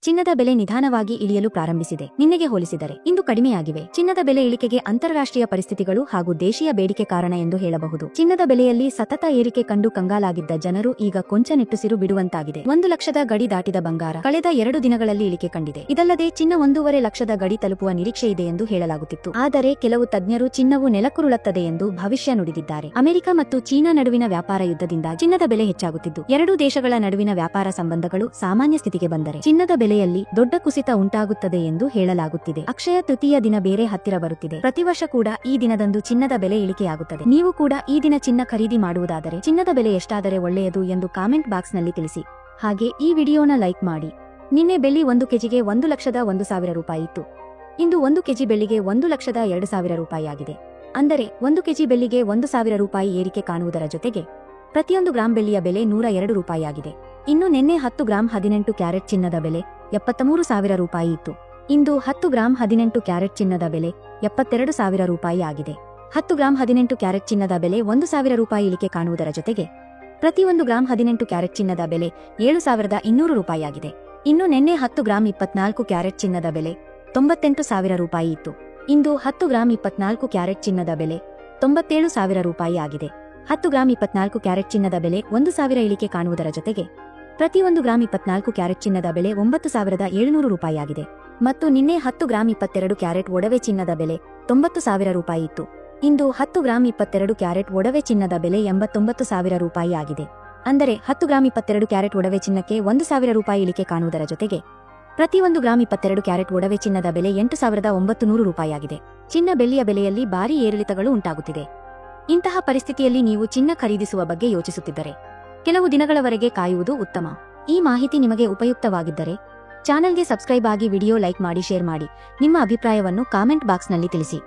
ಚಿನ್ನದ ಬೆಲೆ ನಿಧಾನವಾಗಿ ಇಳಿಯಲು ಪ್ರಾರಂಭಿಸಿದೆ. ನಿನ್ನೆಗೆ ಹೋಲಿಸಿದರೆ ಇಂದು ಕಡಿಮೆಯಾಗಿವೆ. ಚಿನ್ನದ ಬೆಲೆ ಇಳಿಕೆಗೆ ಅಂತಾರಾಷ್ಟ್ರೀಯ ಪರಿಸ್ಥಿತಿಗಳು ಹಾಗೂ ದೇಶೀಯ ಬೇಡಿಕೆ ಕಾರಣ ಎಂದು ಹೇಳಬಹುದು. ಚಿನ್ನದ ಬೆಲೆಯಲ್ಲಿ ಸತತ ಏರಿಕೆ ಕಂಡು ಕಂಗಾಲಾಗಿದ್ದ ಜನರು ಈಗ ಕೊಂಚ ನಿಟ್ಟುಸಿರು ಬಿಡುವಂತಾಗಿದೆ. 1 ಲಕ್ಷದ ಗಡಿ ದಾಟಿದ ಬಂಗಾರ ಕಳೆದ 2 ದಿನಗಳಲ್ಲಿ ಇಳಿಕೆ ಕಂಡಿದೆ. ಇದಲ್ಲದೆ ಚಿನ್ನ 1.5 ಲಕ್ಷದ ಗಡಿ ತಲುಪುವ ನಿರೀಕ್ಷೆ ಇದೆ ಎಂದು ಹೇಳಲಾಗುತ್ತಿತ್ತು. ಆದರೆ ಕೆಲವು ತಜ್ಞರು ಚಿನ್ನವು ನೆಲಕ್ಕುರುಳುತ್ತದೆ ಎಂದು ಭವಿಷ್ಯ ನುಡಿದಿದ್ದಾರೆ. ಅಮೆರಿಕ ಮತ್ತು ಚೀನಾ ನಡುವಿನ ವ್ಯಾಪಾರ ಯುದ್ಧದಿಂದ ಚಿನ್ನದ ಬೆಲೆ ಹೆಚ್ಚಾಗುತ್ತಿದ್ದು, ಎರಡೂ ದೇಶಗಳ ನಡುವಿನ ವ್ಯಾಪಾರ ಸಂಬಂಧಗಳು ಸಾಮಾನ್ಯ ಸ್ಥಿತಿಗೆ ಬಂದರೆ ಚಿನ್ನದ ಬೆಲೆಯಲ್ಲಿ ದೊಡ್ಡ ಕುಸಿತ ಉಂಟಾಗುತ್ತದೆ ಎಂದು ಹೇಳಲಾಗುತ್ತಿದೆ. ಅಕ್ಷಯ ತೃತೀಯ ದಿನ ಬೇರೆ ಹತ್ತಿರ ಬರುತ್ತಿದೆ. ಪ್ರತಿ ವರ್ಷ ಕೂಡ ಈ ದಿನದಂದು ಚಿನ್ನದ ಬೆಲೆ ಇಳಿಕೆಯಾಗುತ್ತದೆ. ನೀವು ಕೂಡ ಈ ದಿನ ಚಿನ್ನ ಖರೀದಿ ಮಾಡುವುದಾದರೆ ಚಿನ್ನದ ಬೆಲೆ ಎಷ್ಟಾದರೆ ಒಳ್ಳೆಯದು ಎಂದು ಕಾಮೆಂಟ್ ಬಾಕ್ಸ್ ನಲ್ಲಿ ತಿಳಿಸಿ. ಹಾಗೆ ಈ ವಿಡಿಯೋನ ಲೈಕ್ ಮಾಡಿ. ನಿನ್ನೆ ಬೆಳ್ಳಿ 1 ಕೆಜಿಗೆ 1,01,000 ರೂಪಾಯಿ ಇತ್ತು. ಇಂದು 1 ಕೆಜಿ ಬೆಳ್ಳಿಗೆ 1,02,000 ರೂಪಾಯಿ ಆಗಿದೆ. ಅಂದರೆ 1 ಕೆಜಿ ಬೆಳ್ಳಿಗೆ 1,000 ರೂಪಾಯಿ ಏರಿಕೆ ಕಾಣುವುದರ ಜೊತೆಗೆ ಪ್ರತಿಯೊಂದು ಗ್ರಾಂ ಬೆಳ್ಳಿಯ ಬೆಲೆ 102 ರೂಪಾಯಿ ಆಗಿದೆ. ಇನ್ನು ನಿನ್ನೆ 10 ಗ್ರಾಂ 18 ಕ್ಯಾರೆಟ್ ಚಿನ್ನದ ಬೆಲೆ 73,000 ರೂಪಾಯಿ ಇತ್ತು. ಇಂದು 10 ಗ್ರಾಂ 18 ಕ್ಯಾರೆಟ್ ಚಿನ್ನದ ಬೆಲೆ 72,000 ರೂಪಾಯಿ ಆಗಿದೆ. 10 ಗ್ರಾಂ 18 ಕ್ಯಾರೆಟ್ ಚಿನ್ನದ ಬೆಲೆ 1,000 ರೂಪಾಯಿ ಇಳಿಕೆ ಕಾಣುವುದರ ಜೊತೆಗೆ ಪ್ರತಿಯೊಂದು ಗ್ರಾಂ 18 ಕ್ಯಾರೆಟ್ ಚಿನ್ನದ ಬೆಲೆ 7,200 ರೂಪಾಯಿ ಆಗಿದೆ. ಇನ್ನು ನಿನ್ನೆ 10 ಗ್ರಾಂ 24 ಕ್ಯಾರೆಟ್ ಚಿನ್ನದ ಬೆಲೆ 98,000 ರೂಪಾಯಿ ಇತ್ತು. ಇಂದು 10 ಗ್ರಾಂ 24 ಕ್ಯಾರೆಟ್ ಚಿನ್ನದ ಬೆಲೆ 97,000 ರೂಪಾಯಿ ಆಗಿದೆ. 10 ಗ್ರಾಂ 24 ಕ್ಯಾರೆಟ್ ಚಿನ್ನದ ಬೆಲೆ 1,000 ಇಳಿಕೆ ಕಾಣುವುದರ ಜೊತೆಗೆ ಪ್ರತಿಯೊಂದು ಗ್ರಾಂ 24 ಕ್ಯಾರೆಟ್ ಚಿನ್ನದ ಬೆಲೆ 9,700 ರೂಪಾಯಿ ಆಗಿದೆ. ಮತ್ತು ನಿನ್ನೆ 10 ಗ್ರಾಂ 22 ಕ್ಯಾರೆಟ್ ಒಡವೆ ಚಿನ್ನದ ಬೆಲೆ 90,000 ರೂಪಾಯಿ ಇತ್ತು. ಇಂದು 10 ಗ್ರಾಂ 22 ಕ್ಯಾರೆಟ್ ಒಡವೆ ಚಿನ್ನದ ಬೆಲೆ 89,000 ರೂಪಾಯಿ ಆಗಿದೆ. ಅಂದರೆ 10 ಗ್ರಾಂ 22 ಕ್ಯಾರೆಟ್ ಒಡವೆ ಚಿನ್ನಕ್ಕೆ 1,000 ರೂಪಾಯಿ ಇಳಿಕೆ ಕಾಣುವುದರ ಜೊತೆಗೆ ಪ್ರತಿಯೊಂದು ಗ್ರಾಂ 22 ಕ್ಯಾರೆಟ್ ಒಡವೆ ಚಿನ್ನದ ಬೆಲೆ 8,900 ರೂಪಾಯಿ ಆಗಿದೆ. ಚಿನ್ನ ಬೆಳ್ಳಿಯ ಬೆಲೆಯಲ್ಲಿ ಭಾರೀ ಏರಿಳಿತಗಳು ಉಂಟಾಗುತ್ತಿದೆ. ಇಂತಹ ಪರಿಸ್ಥಿತಿಯಲ್ಲಿ ನೀವು ಚಿನ್ನ ಖರೀದಿಸುವ ಬಗ್ಗೆ ಯೋಚಿಸುತ್ತಿದ್ದರೆ ಕೆಲವು ದಿನಗಳವರೆಗೆ ಕಾಯುವುದು ಉತ್ತಮ. ಈ ಮಾಹಿತಿ ನಿಮಗೆ ಉಪಯುಕ್ತವಾಗಿದ್ದರೆ ಚಾನೆಲ್ಗೆ ಸಬ್ಸ್ಕ್ರೈಬ್ ಆಗಿ, ವಿಡಿಯೋ ಲೈಕ್ ಮಾಡಿ, ಶೇರ್ ಮಾಡಿ. ನಿಮ್ಮ ಅಭಿಪ್ರಾಯವನ್ನು ಕಾಮೆಂಟ್ ಬಾಕ್ಸ್ನಲ್ಲಿ ತಿಳಿಸಿ.